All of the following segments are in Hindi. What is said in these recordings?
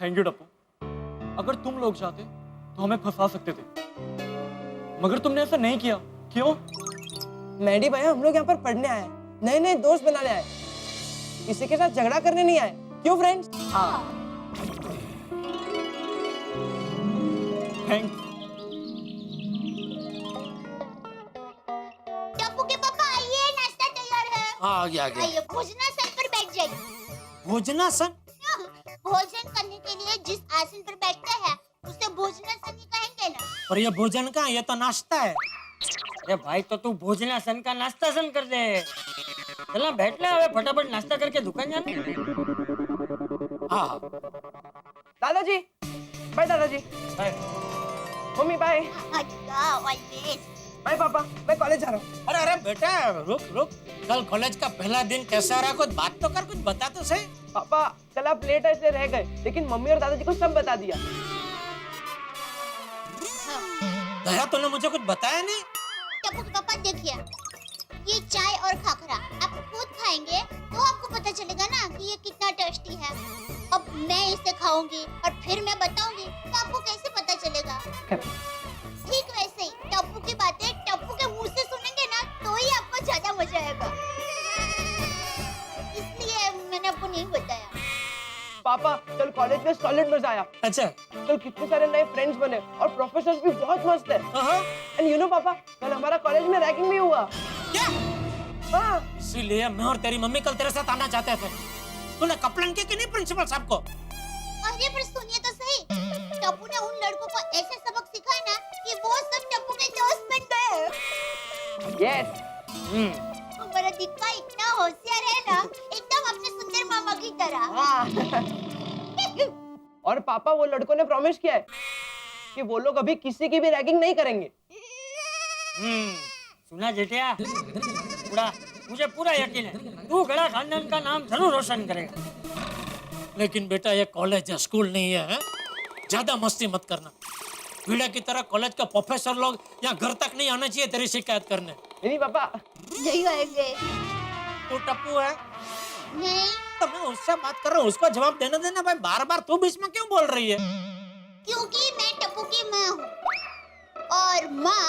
Thank you Tappu. अगर तुम लोग चाहते तो हमें फंसा सकते थे, मगर तुमने ऐसा नहीं किया। क्यों? मैडी भैया, हम लोग यहाँ पर पढ़ने आए, नए नए दोस्त बनाने आए, किसी के साथ झगड़ा करने नहीं आए। क्यों फ्रेंड्स? हाँ। थैंक्स। टप्पू के पापा आइए, नाश्ता तैयार है। हाँ, आ गया। आइए, भोजनासन पर बैठ जाइए। भोजनासन? भोजन करने के लिए जिस आसन पर बैठते हैं उसे भोजनासन ही कहेंगे ना। और ये भोजन का, ये तो नाश्ता है। अरे भाई, तो तू भोजनासन का नाश्तासन कर दे। चल बैठ ले, अबे फटाफट नाश्ता करके दुकान जाना। हाँ। दादाजी, बाय दादाजी। Bye. Mummy bye. Always. Bye papa, मैं कॉलेज जा रहा हूँ। अरे अरे बेटा, रुक। कल कॉलेज का पहला दिन कैसा रहा? कुछ बात तो कर, कुछ बता तो सही। पापा, कल आप लेट ऐसे रह गए, लेकिन मम्मी और दादाजी को सब बता दिया। दया, तूने मुझे कुछ बताया नहीं? टप्पू के पापा देखिए, ये चाय और खाखरा आप खुद खाएंगे तो आपको पता चलेगा ना कि ये कितना टेस्टी है। अब मैं इसे खाऊंगी और फिर मैं बताऊंगी तो आपको कैसे पता चलेगा? ठीक वैसे ही टप्पू की बातें टप्पू के मुंह से सुनेंगे ना तो ही आपको ज्यादा मजा आएगा। इसलिए मैंने आपको नहीं बताया। पापा, कल कॉलेज में सॉलिड मजा आया। अच्छा। कल कितने सारे नए फ्रेंड्स बने और प्रोफेसर्स भी बहुत मस्त है। एंड यू नो पापा, कल हमारा कॉलेज में रैगिंग भी हुआ। क्या? हाँ। इसीलिए मैं और तेरी मम्मी कल तेरे साथ आना चाहते थे। तूने कंप्लेंट की कि नहीं प्रिंसिपल साहब को? अरे पर सुनिए तो सही, टप्पू ने उन लड़कों को ऐसे सबक सिखाया ना कि वो सब टप्पू के दोस्त बन गए। यस। हमारा दिक्का इतना होशियार है ना, एकदम अपने सुंदर मामा की तरह। और पापा, वो लड़कों ने प्रॉमिस किया है कि वो लोग अभी किसी की भी रैगिंग नहीं करेंगे। सुना जेठिया, मुझे पूरा यकीन है तू गड़ा खानदान का नाम जरूर रोशन करेगा। लेकिन बेटा, ये कॉलेज है, स्कूल नहीं है। ज्यादा मस्ती मत करना। वीड़ा की तरह कॉलेज का प्रोफेसर लोग यहाँ घर तक नहीं आना चाहिए तेरी शिकायत करने। नहीं पापा। नहीं आएंगे। तू टप्पू है? नहीं, तो मैं उससे बात कर रहा हूँ, उसको जवाब देना भाई। बार-बार तू बीच में क्यों बोल रही है? क्योंकि मैं टप्पू की माँ हूँ और माँ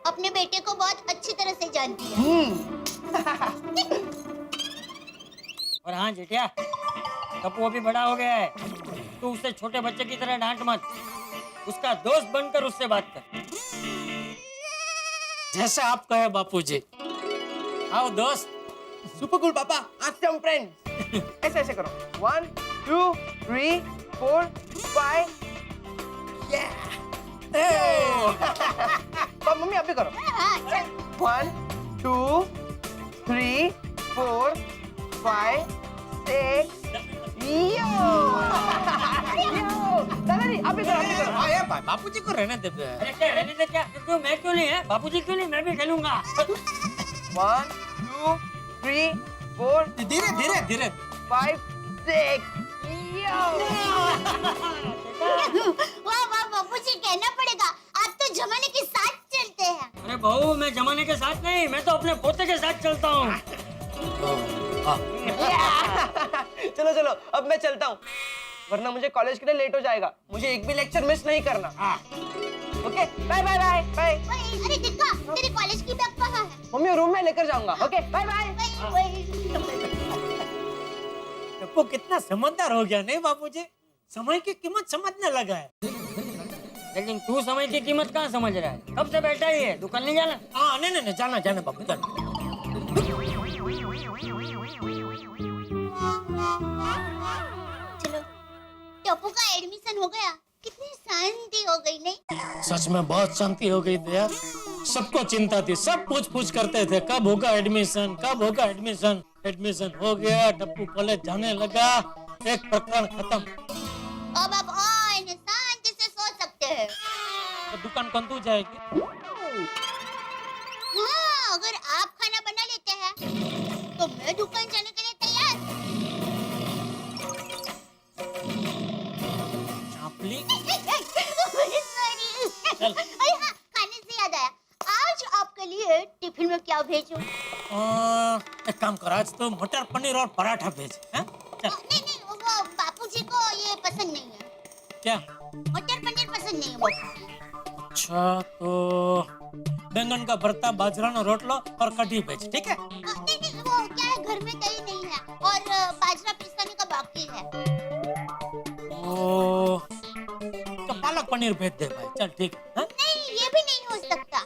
अपने बेटे को बहुत अच्छी तरह से जानती है। और हाँ जेठिया, टप्पू अभी बड़ा हो गया है, तू उसे छोटे बच्चे की तरह डांट मत। उसका दोस्त बनकर उससे बात कर। जैसे आप कहे बापूजी। आओ दोस्त। सुपर कूल पापा, आज से हम फ्रेंड्स। ऐसे ऐसे करो। 1 2 3 4 5। तो मम्मी आप भी करो। 1 2 3 4 5 6। दादाजी आप भी करो। आए भाई, बापूजी को रहने दे। रहने दे क्या? क्यों मैं क्यों नहीं है? बापूजी क्यों नहीं? मैं भी खेलूंगा। 1 2 3 4 धीरे 5 6। वाह वाह बाबूजी, कहना पड़ेगा आप तो जमाने के साथ चलते हैं। अरे बहू, मैं जमाने के साथ नहीं, मैं तो अपने पोते के साथ चलता हूँ। चलो चलो, अब मैं चलता हूँ, वरना मुझे कॉलेज के लिए लेट हो जाएगा। मुझे एक भी लेक्चर मिस नहीं करना। Okay, bye bye bye bye. अरे दिक्का, तेरे कॉलेज की बैग कहाँ है? मम्मी रूम में लेकर जाऊंगा। Okay, bye bye. टप्पू कितना समझदार हो गया नहीं बापूजी? समय की कीमत समझने लगा है। लेकिन तू समय की कीमत कहाँ समझ रहा है? कब से बैठा ही है, दुकान नहीं जाना? हाँ, नहीं जाना बापू, जाना। चलो, टप्पू का एडमिशन हो गया, कितनी शांति हो गई नहीं? सच में बहुत शांति हो गई दया। सबको चिंता थी, सब पूछ करते थे कब होगा एडमिशन, कब होगा एडमिशन। एडमिशन हो गया, टप्पू कॉलेज जाने लगा, एक प्रकरण खत्म। अब आप और शांति से सो सकते हैं। तो दुकान कौन तू जाएगी? हाँ, अगर आप खाना बना लेते हैं तो मैं दुकान जाने के लिए तैयार। चापली। अरे हाँ, खाने से याद आया, आज आपके लिए टिफिन में क्या भेजूं? एक काम कर, आज तो मटर पनीर और पराठा भेज। हैं? चल। नहीं, वो बापूजी को ये पसंद नहीं है। क्या? मटर पनीर पसंद नहीं है बापू। अच्छा तो बैंगन का भरता, बाजरा रोटलो और कढ़ी भेज, ठीक है? नहीं नहीं, वो क्या है, घर में दही नहीं है और बाजरा पिसाने का बाकी है। ओ, तो पालक पनीर भेज दे भाई, चल ठीक है। हाँ? नहीं, ये भी नहीं हो सकता।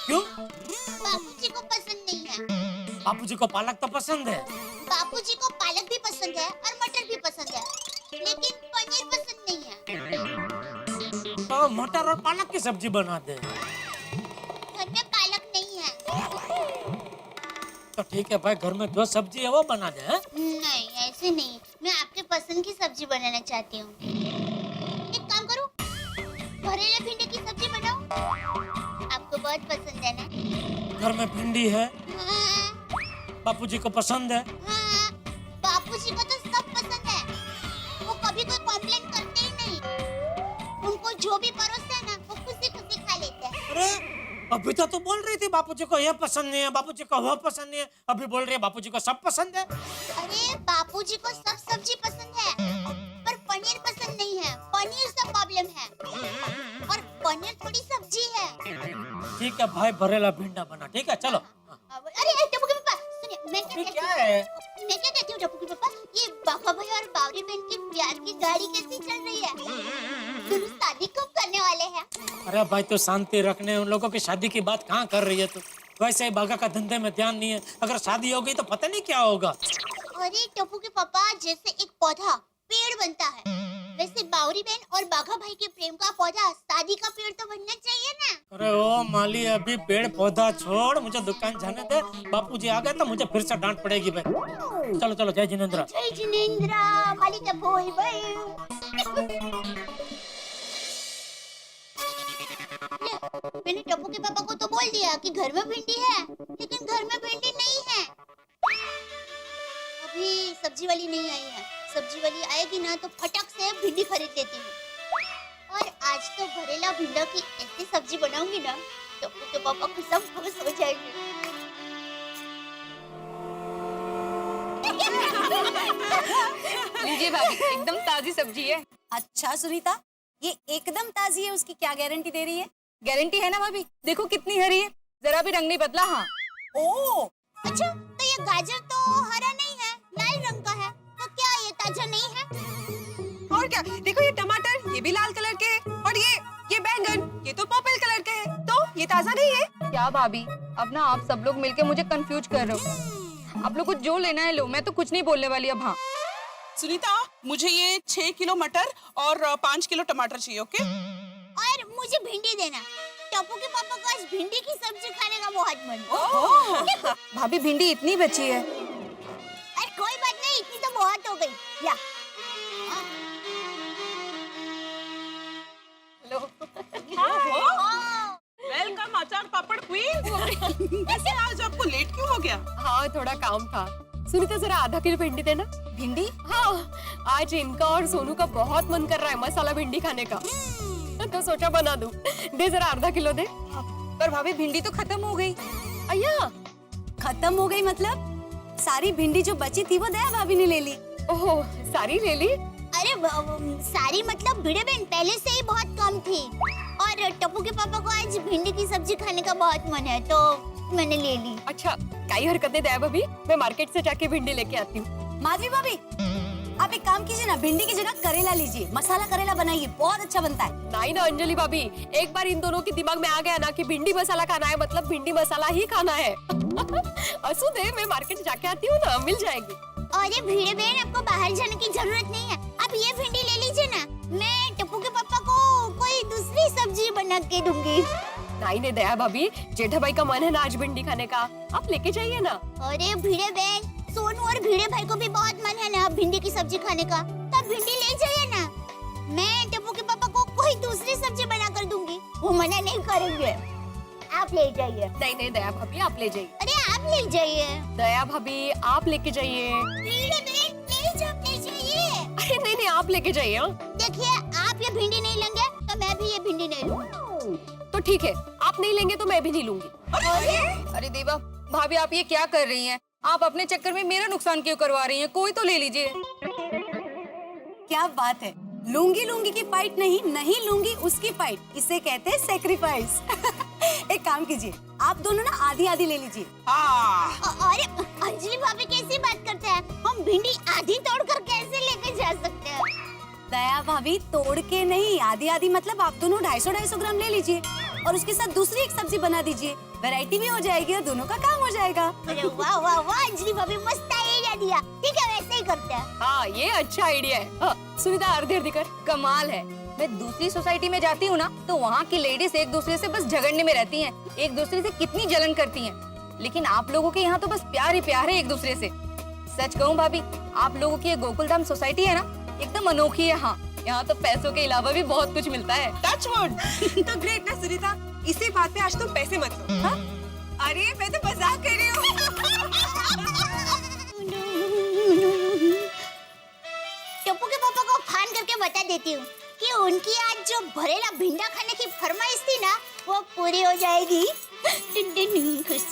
क्यों? बापूजी को पसंद नहीं है। बापूजी को पालक तो पसंद है। बापूजी को पालक भी पसंद है और मटर भी पसंद है, लेकिन पनीर पसंद नहीं है। तो मटर और पालक की सब्जी बना दे। घर में पालक नहीं है। तो ठीक है भाई, घर में जो सब्जी है वो बना दे। हाँ? नहीं, ऐसे नहीं, मैं आपके पसंद की सब्जी बनाना चाहती हूँ। एक काम करूँ, भरेले भिंडी की सब्जी बनाऊं? आपको बहुत पसंद है ना? घर में भिंडी है, हाँ, बापूजी को पसंद है। हाँ, बापूजी को तो सब पसंद है। वो कभी कोई कॉम्प्लेन करते ही नहीं। उनको जो भी परोसते हैं ना, वो खुशी खुशी खा लेते हैं। अरे अभी तो बोल रही थी बापूजी को ये पसंद नहीं है, बापूजी को वो पसंद नहीं है, अभी बोल रही है बापूजी को सब पसंद है। अरे बापूजी को सब सब्जी पसंद है, पर पनीर पसंद नहीं है। पनीर से प्रॉब्लम है, और पनीर थोड़ी सब्जी है। ठीक है भाई, भरेला भिंडा बना, ठीक है चलो। अरे टप्पू के पापा, सुनिए, मैं क्या कहती क्या है? मैं क्या कहती हूँ टप्पू के पापा, ये बाबा भाई और बावरी बहन की प्यार की गाड़ी कैसी चल रही है? दोनों शादी कब करने वाले हैं? अरे भाई तो शांति रखने, उन लोगों की शादी की बात कहाँ कर रही है तू? वैसे ही बागा का धंधे में ध्यान नहीं है, अगर शादी हो गई तो पता नहीं क्या होगा। अरे टप्पू के पापा, जैसे एक पौधा पेड़ बनता है, वैसे बावरी बहन और बाघा भाई के प्रेम का पौधा शादी का पेड़ तो बनना चाहिए ना। अरे ओ माली, अभी पेड़ पौधा छोड़, मुझे दुकान जाने दे। बापूजी आ गए तो मुझे फिर से डांट पड़ेगी भाई। चलो चलो, जय जिनेंद्र। जय जिनेंद्र, माली टप्पू भाई। मैंने टप्पू के पापा को तो बोल दिया कि घर में भिंडी है, लेकिन घर में भिंडी नहीं है। अभी सब्जी वाली नहीं आई है। सब्जी वाली आएगी ना तो फटक से भिंडी खरीद लेती हूँ। और आज तो भरेला भिंडा की ऐसी सब्जी बनाऊंगी ना, टप्पू के पापा को सब खुश हो जाएंगे। लीजिए भाभी, एकदम ताजी सब्जी है। अच्छा सुनीता, ये एकदम ताजी है, उसकी क्या गारंटी दे रही है? गारंटी है ना भाभी, देखो कितनी हरी है, जरा भी रंग नहीं बदला। हाँ। ओ, अच्छा, तो ये गाजर तो हरा नहीं है, लाल रंग का है, तो क्या ये ताजा नहीं है? और क्या, देखो ये टमाटर, ये भी लाल कलर के है, और ये बैंगन, ये तो पर्पल कलर के है, तो ये ताजा नहीं है। क्या भाभी, अब ना आप सब लोग मिलके मुझे कंफ्यूज कर रहे हो। आप लोग को जो लेना है लो, मैं तो कुछ नहीं बोलने वाली अब। हाँ सुनीता, मुझे ये 6 किलो मटर और 5 किलो टमाटर चाहिए, ओके? और मुझे भिंडी देना। टप्पू के पापा को आज भिंडी की सब्जी खाने का बहुत मन है। भाभी, भिंडी इतनी बची है। अरे कोई बात नहीं, इतनी तो बहुत हो गई। ला। वेलकम अचार पापड़ क्वीन। वैसे आज आपको लेट क्यों हो गया? हाँ, थोड़ा काम था। सुनीता, जरा आधा किलो भिंडी देना। भिंडी? हाँ, आज इनका और सोनू का बहुत मन कर रहा है मसाला भिंडी खाने का, तो सोचा बना दूं। दे जरा आधा किलो दे। पर भाभी, भिंडी तो खत्म हो गई। अय्या, खत्म हो गई मतलब? सारी भिंडी जो बची थी वो दया भाभी ने ले ली। ओह, सारी ले ली? अरे सारी मतलब भिड़े बहन पहले से ही बहुत कम थी, और टप्पू के पापा को आज भिंडी की सब्जी खाने का बहुत मन है, तो मैंने ले ली। अच्छा, कई हरकतें दया भाभी, मैं मार्केट से जाके भिंडी लेके आती हूँ। माधवी भाभी, आप एक काम कीजिए ना, भिंडी की जगह करेला लीजिए, मसाला करेला बनाइए, बहुत अच्छा बनता है। नहीं ना अंजलि भाभी, एक बार इन दोनों के दिमाग में आ गया ना कि भिंडी मसाला खाना है मतलब भिंडी मसाला ही खाना है। असू दे, मैं मार्केट जाके आती हूँ ना, मिल जाएगी। अरे भिड़े बहन, आपको बाहर जाने की जरूरत नहीं है, आप ये भिंडी ले लीजिए ना, मैं टप्पू के पापा को कोई दूसरी सब्जी बना के दूंगी। नहीं दया भाभी, जेठा भाई का मन है ना आज भिंडी खाने का, आप लेके जाइए ना। अरे भिड़े बहन, सोनू और भिड़े भाई को भी बहुत मन है ना भिंडी की सब्जी खाने का, तो आप भिंडी ले जाइए ना, मैं टप्पू के पापा को कोई दूसरी सब्जी बना कर दूंगी, वो मना नहीं करेंगे। आप ले जाइए। नहीं दया भाभी, आप ले जाइए। अरे आप ले जाइए। दया भाभी, आप लेके जाइए। भिड़े बहन, प्लीज आप ले जाइए। अरे नहीं, आप लेके जाइए। देखिए, आप ये भिंडी नहीं लेंगे तो मैं भी ये भिंडी नहीं लूंगी। तो ठीक है, आप नहीं लेंगे तो मैं भी नहीं लूंगी। अरे देवा भाभी, आप ये क्या कर रही हैं? आप अपने चक्कर में मेरा नुकसान क्यों करवा रही हैं? कोई तो ले लीजिए। क्या बात है, लूंगी लूंगी की फाइट नहीं, नहीं लूंगी उसकी फाइट, इसे कहते हैं सेक्रीफाइस। एक काम कीजिए, आप दोनों ना आधी आधी ले लीजिए। अरे अंजलि भाभी कैसी बात करते हैं? हम भिंडी आधी तोड़कर कैसे लेके जा सकते हैं? दया भाभी तोड़ के नहीं, आधी आधी मतलब आप दोनों 250-250 ग्राम ले लीजिए और उसके साथ दूसरी एक सब्जी बना दीजिए, वैरायटी भी हो जाएगी और दोनों का काम हो जाएगा। अरे वाह वाह वाह अंजलि भाभी, मस्त आइडिया दिया। ठीक है, वैसे ही करते हैं। हाँ ये अच्छा आइडिया है। हाँ, सुनीता अर्धी कर। कमाल है। मैं दूसरी सोसाइटी में जाती हूँ ना, तो वहाँ की लेडीज एक दूसरे से बस झगड़ने में रहती हैं, एक दूसरे से कितनी जलन करती हैं। लेकिन आप लोगों के यहाँ तो बस प्यार ही प्यार है एक दूसरे से। सच कहूँ भाभी, आप लोगों की ये गोकुलधाम सोसाइटी है ना, एकदम अनोखी है। हाँ, यहाँ तो पैसों के अलावा भी बहुत कुछ मिलता है। Touch wood. तो ग्रेट ना सुनीता, इसी बात पे आज तुम पैसे मत लो। हाँ? अरे मैं तो मजाक कर रही हूँ। टप्पू के पापा को फोन करके बता देती हूँ कि उनकी आज जो भरेला भिंडा खाने की फरमाइश थी ना, वो पूरी हो जाएगी। खुश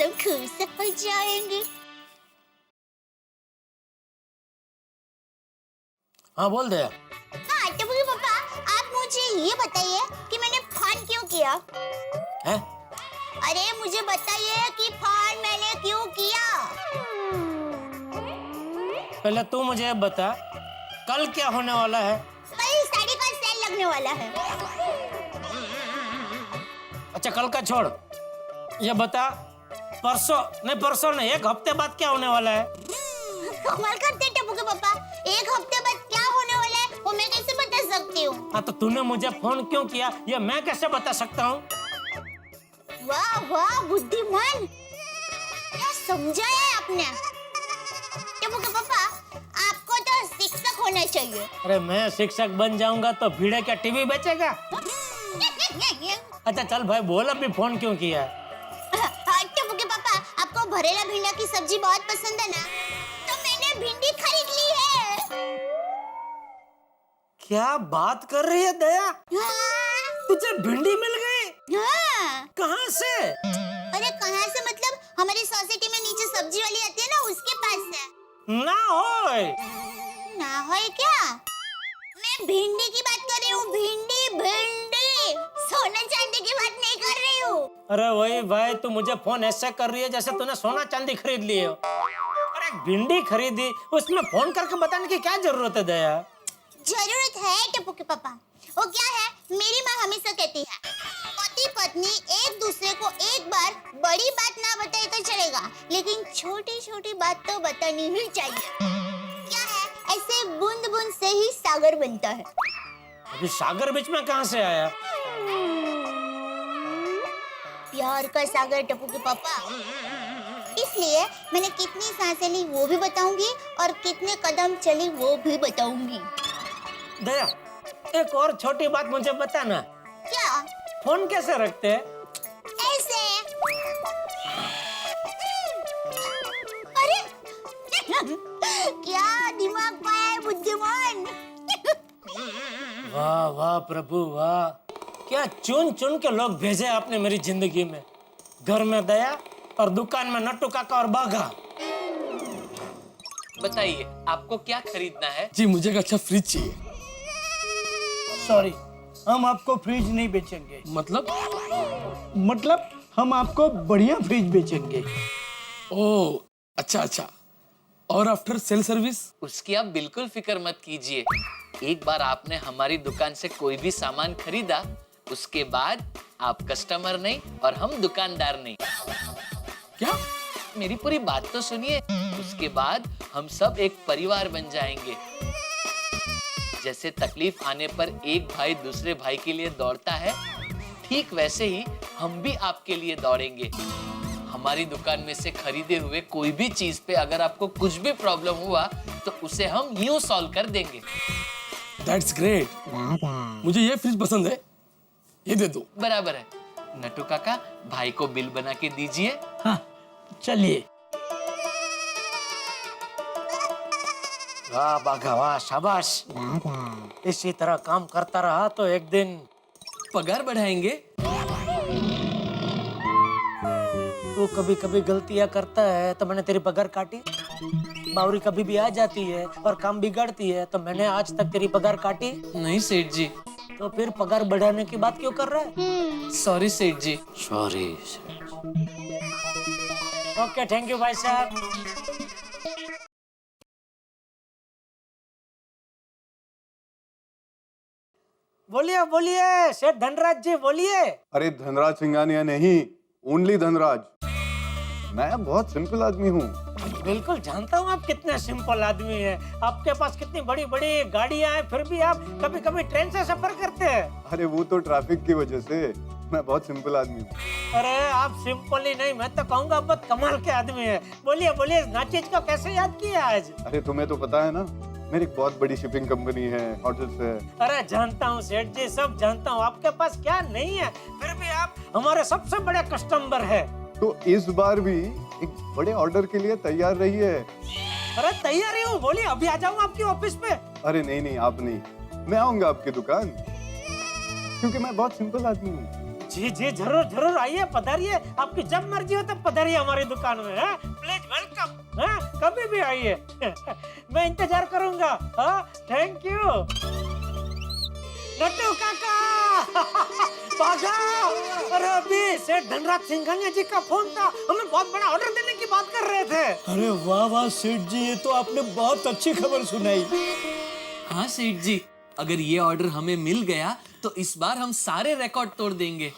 हो जाएंगे। हाँ बोल दे। हाँ टप्पू के पापा, आप मुझे ये बताइए कि मैंने फोन क्यों किया? हैं? अरे मुझे बताइए कि फोन मैंने क्यों किया? पहले तू मुझे बता, कल क्या होने वाला है? कल साड़ी का सेल लगने वाला है। अच्छा कल का छोड़, ये बता परसों नहीं, एक हफ्ते बाद क्या होने वाला है? कमाल करते टप्पू के पापा, एक हफ्ते बाद क्या होने वाला है वो मैं कैसे बता सकती हूँ? हाँ तो तूने मुझे फोन क्यों किया, ये मैं कैसे बता सकता हूँ? वाह वाह बुद्धिमान, क्या समझा है आपने? टप्पू के पापा, आपको तो शिक्षक होना चाहिए। अरे मैं शिक्षक बन जाऊंगा तो भिड़े क्या टीवी बेचेगा? अच्छा चल भाई बोल, अभी फोन क्यों किया? टप्पू के पापा, आपको भरेला भिंडा की सब्जी बहुत पसंद है ना, तो मैंने भिंडी खरीद ली है। क्या बात कर रही है दया? हाँ, तुझे भिंडी मिल गई? हाँ। कहाँ से? अरे कहाँ से मतलब, हमारी सोसाइटी में नीचे सब्जी वाली आती है ना, उसके पास से। ना होय। ना होय क्या? मैं भिंडी की बात कर रही हूँ, भिंडी, सोना चांदी की बात नहीं कर रही हूँ। अरे वही भाई, तू मुझे फोन ऐसे कर रही है जैसे तूने सोना चांदी खरीद लिए हो। अरे भिंडी खरीदी, उसमें फोन करके बताने की क्या जरूरत है दया? जरूरत है टप्पू के पापा। वो क्या है, मेरी माँ हमेशा कहती है, पति पत्नी एक दूसरे को एक बार बड़ी बात ना बताए तो चलेगा, लेकिन छोटी छोटी बात तो बतानी ही चाहिए। क्या है, ऐसे बूंद बूंद से ही सागर बनता है। अभी सागर बीच में कहाँ से आया? प्यार का सागर टप्पू के पापा। इसलिए मैंने कितनी सांसें ली वो भी बताऊंगी और कितने कदम चली वो भी बताऊंगी। दया, एक और छोटी बात मुझे बता ना। क्या? फोन कैसे रखते हैं? ऐसे। अरे क्या दिमाग पाया है बुद्धिमान। वाह वाह प्रभु वाह, क्या चुन चुन के लोग भेजे आपने मेरी जिंदगी में। घर में दया और दुकान में नट्टू काका और बाघा। बताइए आपको क्या खरीदना है? जी मुझे एक अच्छा फ्रिज चाहिए। सॉरी, हम आपको फ्रिज नहीं बेचेंगे। मतलब हम आपको बढ़िया फ्रिज बेचेंगे। ओह अच्छा, और आफ्टर सेल सर्विस? उसकी आप बिल्कुल फिक्र मत कीजिए। एक बार आपने हमारी दुकान से कोई भी सामान खरीदा, उसके बाद आप कस्टमर नहीं और हम दुकानदार नहीं। क्या? मेरी पूरी बात तो सुनिए। उसके बाद हम सब एक परिवार बन जाएंगे। जैसे तकलीफ आने पर एक भाई दूसरे भाई के लिए दौड़ता है, ठीक वैसे ही हम भी आपके लिए दौड़ेंगे। हमारी दुकान में से खरीदे हुए कोई भी चीज पे अगर आपको कुछ भी प्रॉब्लम हुआ तो उसे हम यूं सॉल्व कर देंगे। That's great. मुझे ये फ्रिज पसंद है, ये दे दो। बराबर है। नट्टू काका, भाई को बिल बना के दीजिए। हाँ चलिए। वाह बाघा वाह, शाबाश। इसी तरह काम करता रहा तो एक दिन पगार बढ़ाएंगे। तू कभी कभी गलतियां करता है तो मैंने तेरी पगार काटी। बावरी कभी भी आ जाती है और काम बिगाड़ती है, तो मैंने आज तक तेरी पगार काटी? नहीं सेठ जी। तो फिर पगार बढ़ाने की बात क्यों कर रहा है? सॉरी सेठ जी। सॉरी। ओके, थैंक यू भाई साहब। बोलिए बोलिए सेठ धनराज जी, बोलिए। अरे धनराज सिंघानिया नहीं, ओनली धनराज। मैं बहुत सिंपल आदमी हूँ। बिल्कुल जानता हूँ आप कितने सिंपल आदमी हैं। आपके पास कितनी बड़ी बड़ी गाड़ियाँ हैं, फिर भी आप कभी कभी ट्रेन से सफर करते हैं। अरे वो तो ट्रैफिक की वजह से। मैं बहुत सिंपल आदमी हूँ। अरे आप सिंपल ही नहीं, मैं तो कहूँगा बहुत कमाल के आदमी हैं। बोलिए बोलिए, नाचीज को कैसे याद किया आज? अरे तुम्हें तो पता है ना, मेरी एक बहुत बड़ी शिपिंग कंपनी है, होटल्स है। अरे जानता हूँ सेठ जी, सब जानता हूँ। आपके पास क्या नहीं है, फिर भी आप हमारे सबसे बड़े कस्टमर है। तो इस बार भी एक बड़े ऑर्डर के लिए तैयार रही है। अरे तैयार ही हूँ, बोलिए अभी आ जाऊँ आपकी ऑफिस पे। अरे नहीं नहीं, आप नहीं, मैं आऊंगा आपकी दुकान, क्योंकि मैं बहुत सिंपल आदमी हूँ। जी जी, जरूर जरूर आइए, पधारिए। आपकी जब मर्जी हो तब पधारिए हमारी दुकान में। प्लीज वेलकम, कभी भी आइए। मैं इंतजार करूंगा। Thank you. नट्टू काका बागा। अरे अभी सेठ धनराज सिंघानिया जी का फोन था, हमें बहुत बड़ा ऑर्डर देने की बात कर रहे थे। अरे वाह वाह सेठ जी, ये तो आपने बहुत अच्छी खबर सुनाई। हाँ सेठ जी, अगर ये ऑर्डर हमें मिल गया तो इस बार हम सारे रिकॉर्ड तोड़ देंगे।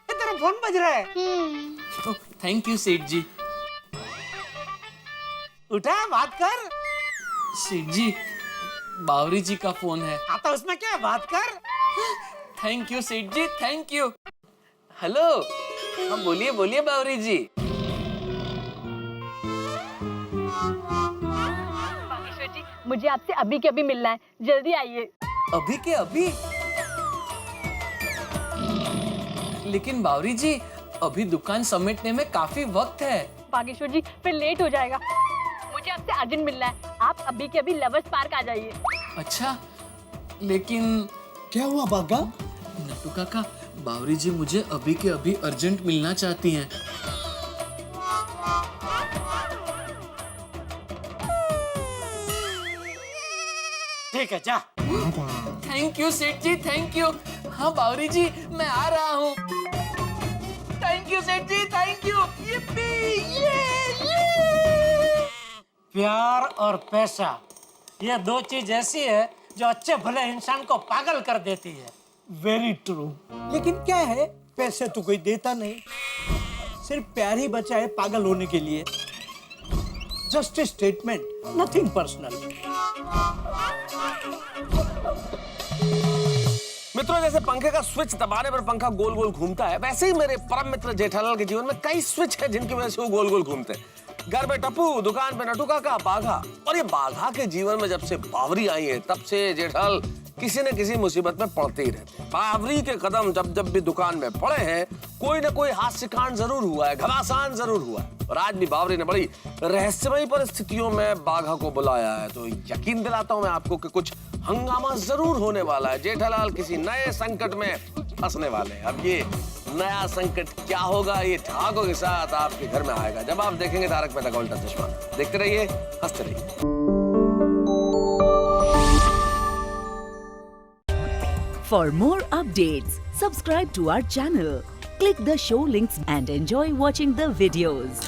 तेरा फोन बज रहा है। थैंक यू सेठ जी। उठा, बात कर। सेठ जी, बावरी जी का फोन है। आता उसमें क्या, बात कर। थैंक यू सेठ जी, थैंक यू। हेलो, हाँ बोलिए बोलिए बावरी जी। मुझे आपसे अभी के अभी मिलना है, जल्दी आइए। अभी के अभी? लेकिन बावरी जी, अभी दुकान समेटने में काफी वक्त है। बागेश्वर जी, फिर लेट हो जाएगा। मुझे आपसे अर्जेंट मिलना है, आप अभी के अभी लवर्स पार्क आ जाइए। अच्छा, लेकिन क्या हुआ बागा? नट्टू काका, बावरी जी मुझे अभी के अभी अर्जेंट मिलना चाहती हैं। ठीक है, जा। थैंक यू सेठ जी, थैंक यू। हाँ बावरी जी, मैं आ रहा हूँ। थैंक यू सेठ जी, थैंक यू। प्यार और पैसा, ये दो चीज ऐसी है जो अच्छे भले इंसान को पागल कर देती है। Very true. लेकिन क्या है, पैसे तो कोई देता नहीं, सिर्फ प्यार ही बचा है पागल होने के लिए। Just a statement, nothing personal. मित्रों, जैसे पंखे का स्विच दबाने पर पंखा गोल गोल घूमता है, वैसे ही मेरे परम मित्र जेठालाल के जीवन में कई स्विच है जिनकी वजह से वो गोल गोल घूमते हैं। घर में टप्पू, दुकान पे नट्टू काका, बाघा। और ये बाघा के जीवन में जब से बावरी आई है, तब से जेठालाल किसी न किसी मुसीबत में पड़ते ही रहते हैं। बावरी के कदम जब जब भी दुकान में पड़े हैं, कोई न कोई हास्य कांड जरूर हुआ है, घमासान जरूर हुआ है। और आज भी बावरी ने बड़ी रहस्यमयी परिस्थितियों में बाघा को बुलाया है, तो यकीन दिलाता हूं मैं आपको कि कुछ हंगामा जरूर होने वाला है। जेठालाल किसी नए संकट में फंसने वाले हैं। अब ये नया संकट क्या होगा, ये ठहाकों के साथ आपके घर में आएगा जब आप देखेंगे तारक मेहता का उल्टा चश्मा। देखते रहिए, हंसते रहिए। For more updates, subscribe to our channel, click the show links and enjoy watching the videos.